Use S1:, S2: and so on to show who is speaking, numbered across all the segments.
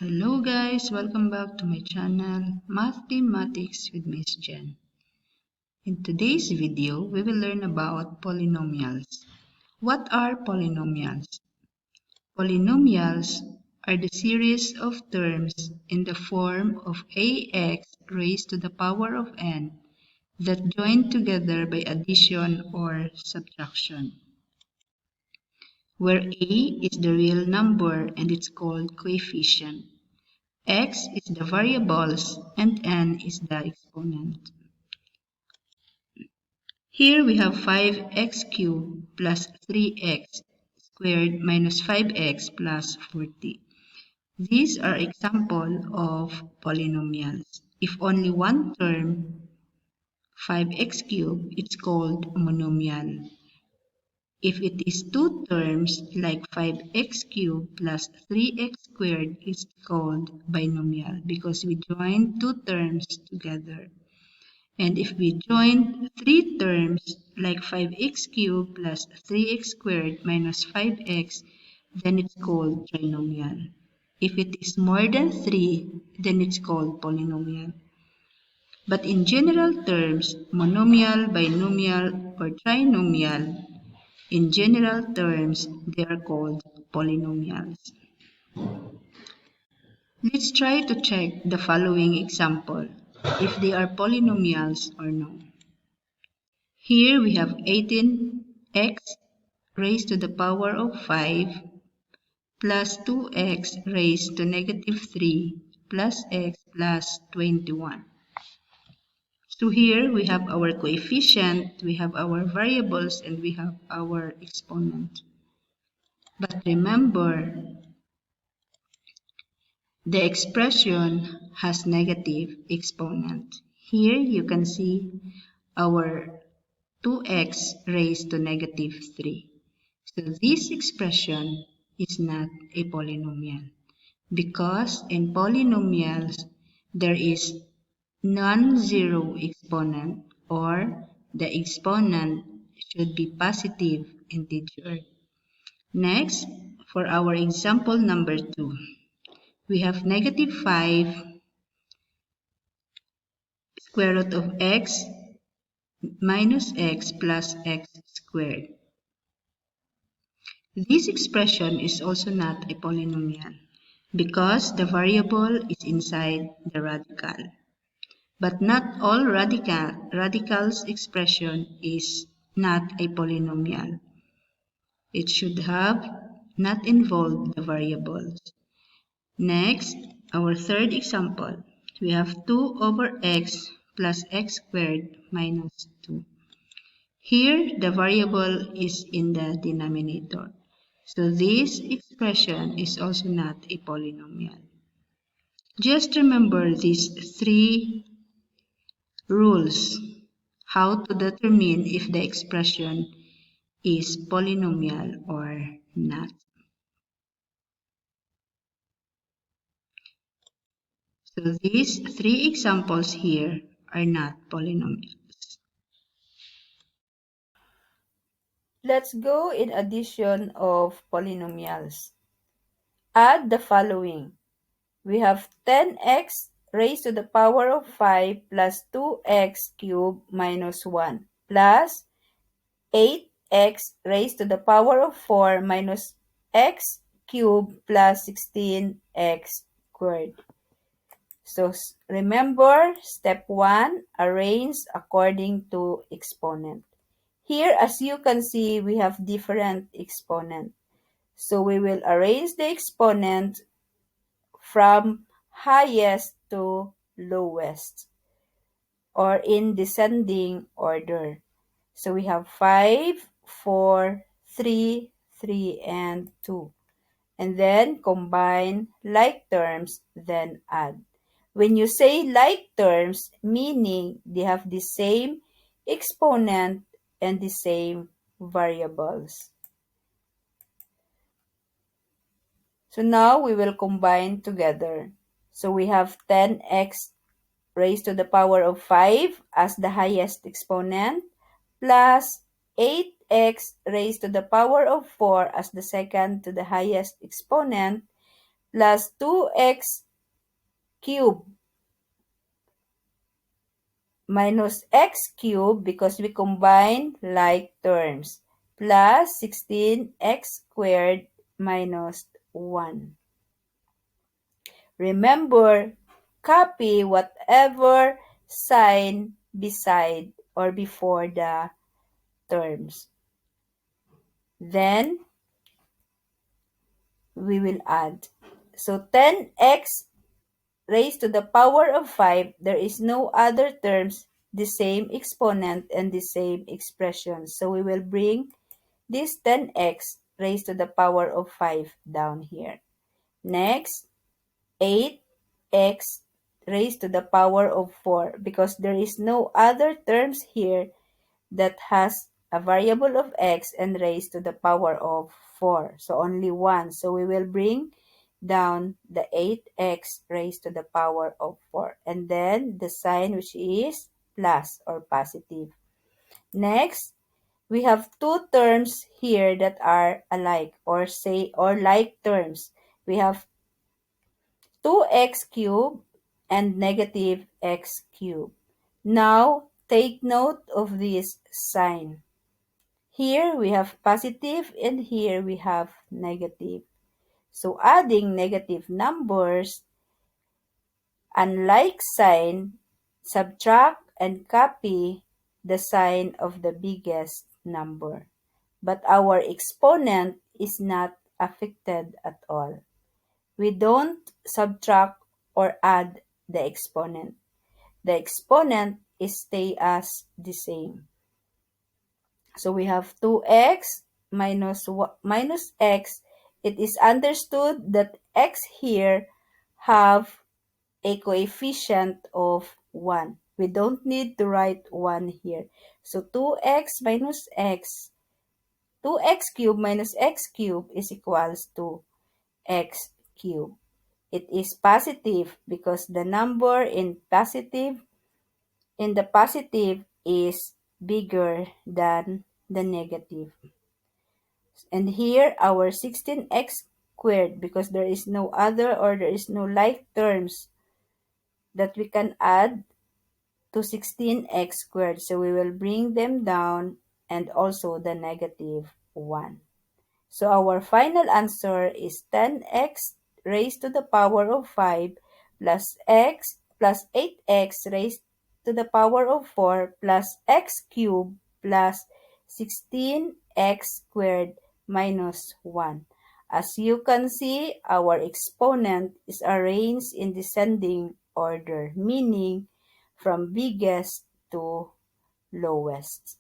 S1: Hello guys, welcome back to my channel Mathematics with Miss Jen. In today's video, we will learn about polynomials. What are polynomials? Polynomials are the series of terms in the form of ax raised to the power of n that join together by addition or subtraction, where a is the real number and it's called coefficient. X is the variables and n is the exponent. Here we have 5x cubed plus 3x squared minus 5x plus 40. These are examples of polynomials. If only one term, 5x cubed, it's called monomial. If it is two terms, like 5x cubed plus 3x squared, it's called binomial because we join two terms together. And if we join three terms, like 5x cubed plus 3x squared minus 5x, then it's called trinomial. If it is more than 3, then it's called polynomial. But in general terms, monomial, binomial, or trinomial, in general terms, they are called polynomials. Let's try to check the following example, if they are polynomials or no. Here we have 18x raised to the power of 5 plus 2x raised to negative 3 plus x plus 21. So here we have our coefficient, we have our variables, and we have our exponent. But remember, the expression has negative exponent. Here you can see our 2x raised to negative 3. So this expression is not a polynomial because in polynomials there is non-zero exponent or the exponent should be positive integer. Next, for our example number 2, we have negative 5 square root of x minus x plus x squared. This expression is also not a polynomial because the variable is inside the radical. But not all radicals expression is not a polynomial. It should have not involved the variables. Next, our third example. We have 2 over x plus x squared minus 2. Here, the variable is in the denominator. So this expression is also not a polynomial. Just remember these three rules, how to determine if the expression is polynomial or not. So these three examples here are not polynomials.
S2: Let's go in addition of polynomials. Add the following. We have 10x raised to the power of 5 plus 2x cubed minus 1 plus 8x raised to the power of 4 minus x cubed plus 16x squared. So remember, step 1, arrange according to exponent. Here, as you can see, we have different exponent. So we will arrange the exponent from highest to lowest or in descending order. So we have 5, 4, 3, 3, and 2. And then combine like terms, then add. When you say like terms, meaning they have the same exponent and the same variables. So now we will combine together. So we have 10x raised to the power of 5 as the highest exponent plus 8x raised to the power of 4 as the second to the highest exponent plus 2x cubed minus x cubed because we combine like terms plus 16x squared minus 1. Remember, copy whatever sign beside or before the terms. Then we will add. So 10x raised to the power of 5, there is no other terms, the same exponent and the same expression. So we will bring this 10x raised to the power of 5 down here. Next, 8x raised to the power of 4 because there is no other terms here that has a variable of x and raised to the power of 4. So only one. So we will bring down the 8x raised to the power of 4. And then the sign which is plus or positive. Next, we have two terms here that are alike or like terms. We have 2x cubed and negative x cubed. Now, take note of this sign. Here we have positive and here we have negative. So adding negative numbers, unlike sign, subtract and copy the sign of the biggest number. But our exponent is not affected at all. We don't subtract or add the exponent. The exponent is stay as the same. So we have 2x minus x. It is understood that x here have a coefficient of 1. We don't need to write 1 here. So 2x minus x, 2x cubed minus x cubed is equals to x cubed. It is positive because the number in the positive is bigger than the negative. And here our 16x squared because there is no other or there is no like terms that we can add to 16x squared. So we will bring them down and also the negative 1. So our final answer is 10x raised to the power of 5 plus x plus 8x raised to the power of 4 plus x cubed plus 16x squared minus 1. As you can see, our exponent is arranged in descending order, meaning from biggest to lowest.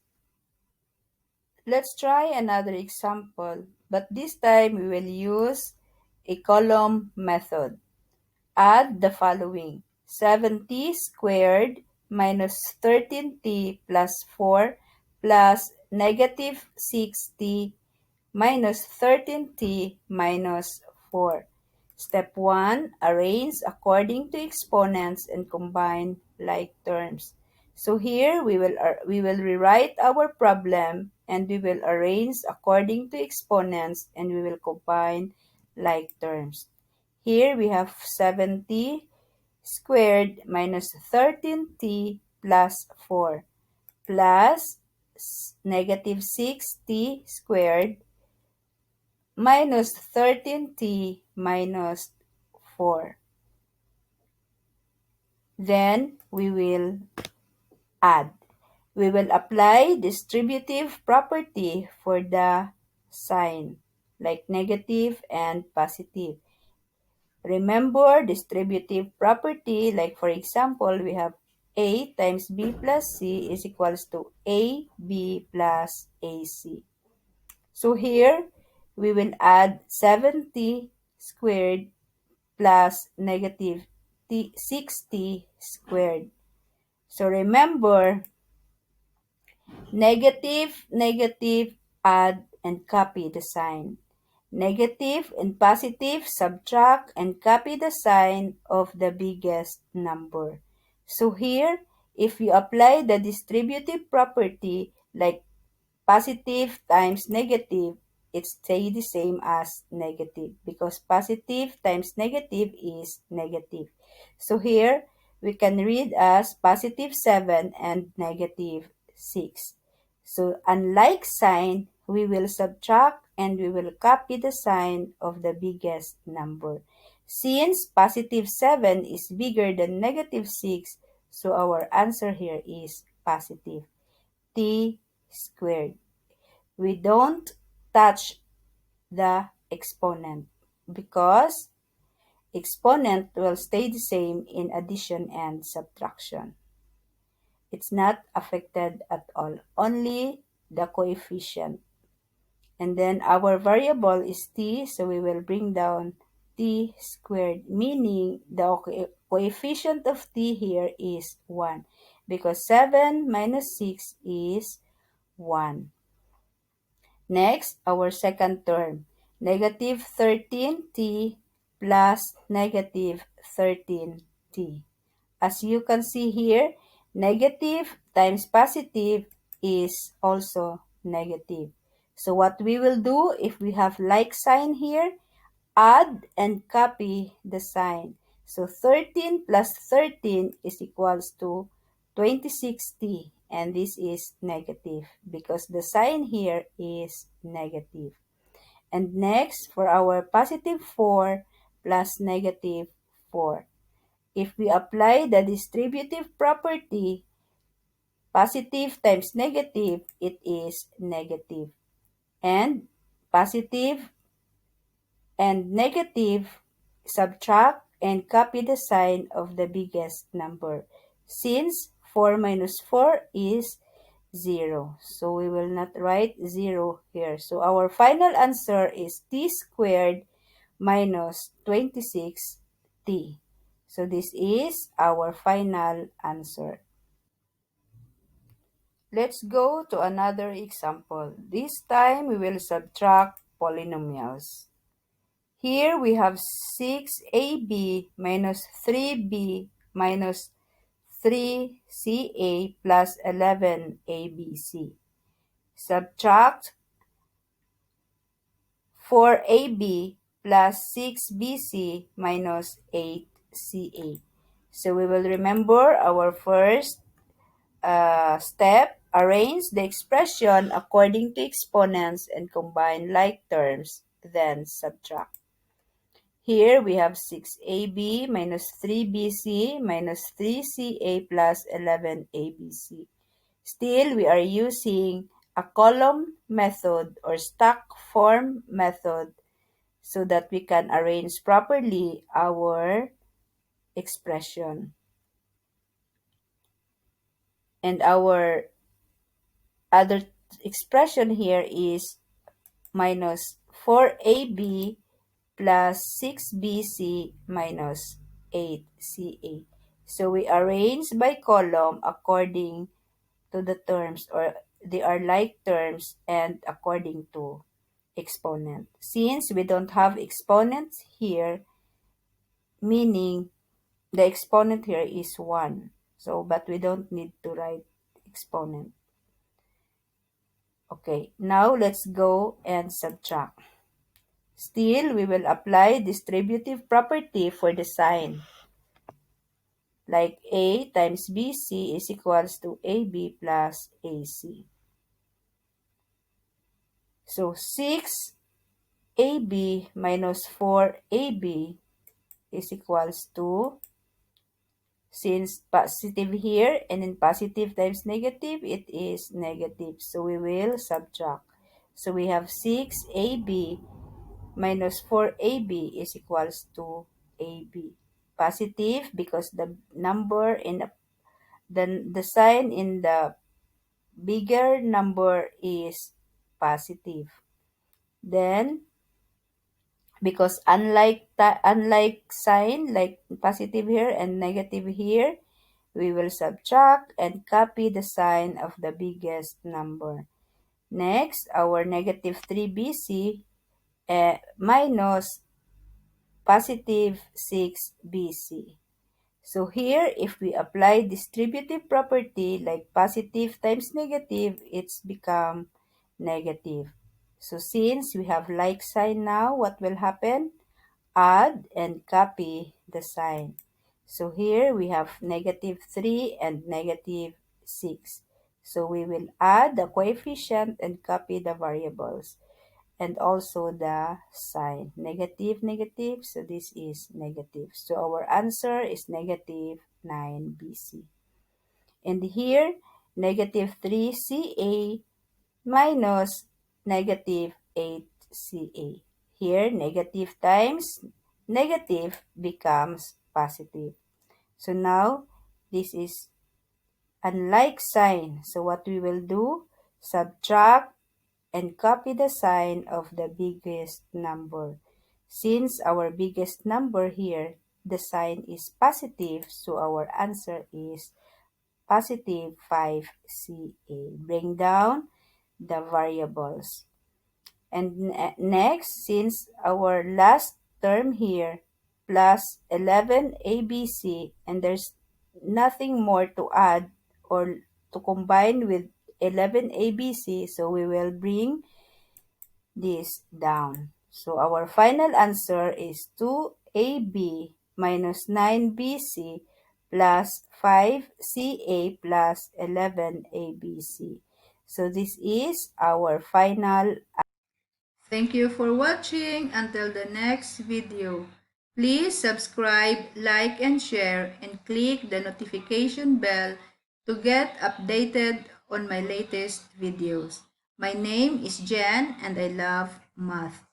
S2: Let's try another example, but this time we will use a column method. Add the following: 7t squared minus 13t plus 4 plus negative 6t minus 13t minus 4. Step 1. Arrange according to exponents and combine like terms. So here we will rewrite our problem and we will arrange according to exponents and we will combine like terms. Here we have 7t squared minus 13t plus 4 plus negative 6t squared minus 13t minus 4. Then we will add. We will apply distributive property for the sign, like negative and positive. Remember distributive property, like for example, we have A times B plus C is equals to AB plus AC. So here, we will add 7t squared plus negative 6t squared. So remember, negative, negative, add and copy the sign. Negative and positive, subtract and copy the sign of the biggest number. So here, if you apply the distributive property like positive times negative, it stay the same as negative because positive times negative is negative. So here, we can read as positive 7 and negative 6. So unlike sign, we will subtract and we will copy the sign of the biggest number. Since positive 7 is bigger than negative 6, so our answer here is positive t squared. We don't touch the exponent because exponent will stay the same in addition and subtraction. It's not affected at all, only the coefficient. And then our variable is t, so we will bring down t squared, meaning the coefficient of t here is 1 because 7 minus 6 is 1. Next, our second term, negative 13t plus negative 13t. As you can see here, negative times positive is also negative. So what we will do if we have like sign here, add and copy the sign. So 13 plus 13 is equals to 26t, and this is negative because the sign here is negative. And next, for our positive 4 plus negative 4. If we apply the distributive property, positive times negative, it is negative. And positive and negative, subtract and copy the sign of the biggest number. Since 4 minus 4 is 0. So we will not write 0 here. So our final answer is t squared minus 26t. So this is our final answer. Let's go to another example. This time we will subtract polynomials. Here we have 6ab minus 3b minus 3ca plus 11abc. Subtract 4ab plus 6bc minus 8ca. So we will remember our first step. Arrange the expression according to exponents and combine like terms, then subtract. Here we have 6ab minus 3bc minus 3ca plus 11abc. Still, we are using a column method or stack form method so that we can arrange properly our expression. And our other expression here is minus 4ab plus 6bc minus 8ca. So we arrange by column according to the terms, or they are like terms and according to exponent. Since we don't have exponents here, meaning the exponent here is 1. So, but we don't need to write exponent. Okay, now let's go and subtract. Still, we will apply distributive property for the sign. Like A times BC is equals to AB plus AC. So 6AB minus 4AB is equals to, since positive here and in positive times negative, it is negative. So we will subtract. So we have 6AB minus 4AB is equals to AB. Positive because the number in the sign in the bigger number is positive. Then because unlike sign like positive here and negative here, we will subtract and copy the sign of the biggest number. Next, our negative 3bc minus positive 6bc. So here, if we apply distributive property like positive times negative, it's become negative. So since we have like sign now, what will happen? Add and copy the sign. So here we have -3 and -6. So we will add the coefficient and copy the variables and also the sign. Negative, negative, so this is negative. So our answer is -9 BC. And here, -3 CA minus -8 CA. Here, negative times negative becomes positive. So now, this is unlike sign. So what we will do, subtract and copy the sign of the biggest number. Since our biggest number here, the sign is positive, so our answer is positive 5CA. Bring down the variables. And next, since our last term here, plus 11ABC, and there's nothing more to add or to combine with 11ABC, so we will bring this down. So our final answer is 2AB minus 9BC plus 5CA plus 11ABC. So this is our final. Thank you for watching. Until the next video. Please subscribe, like, and share, and click the notification bell to get updated on my latest videos. My name is Jen, and I love math.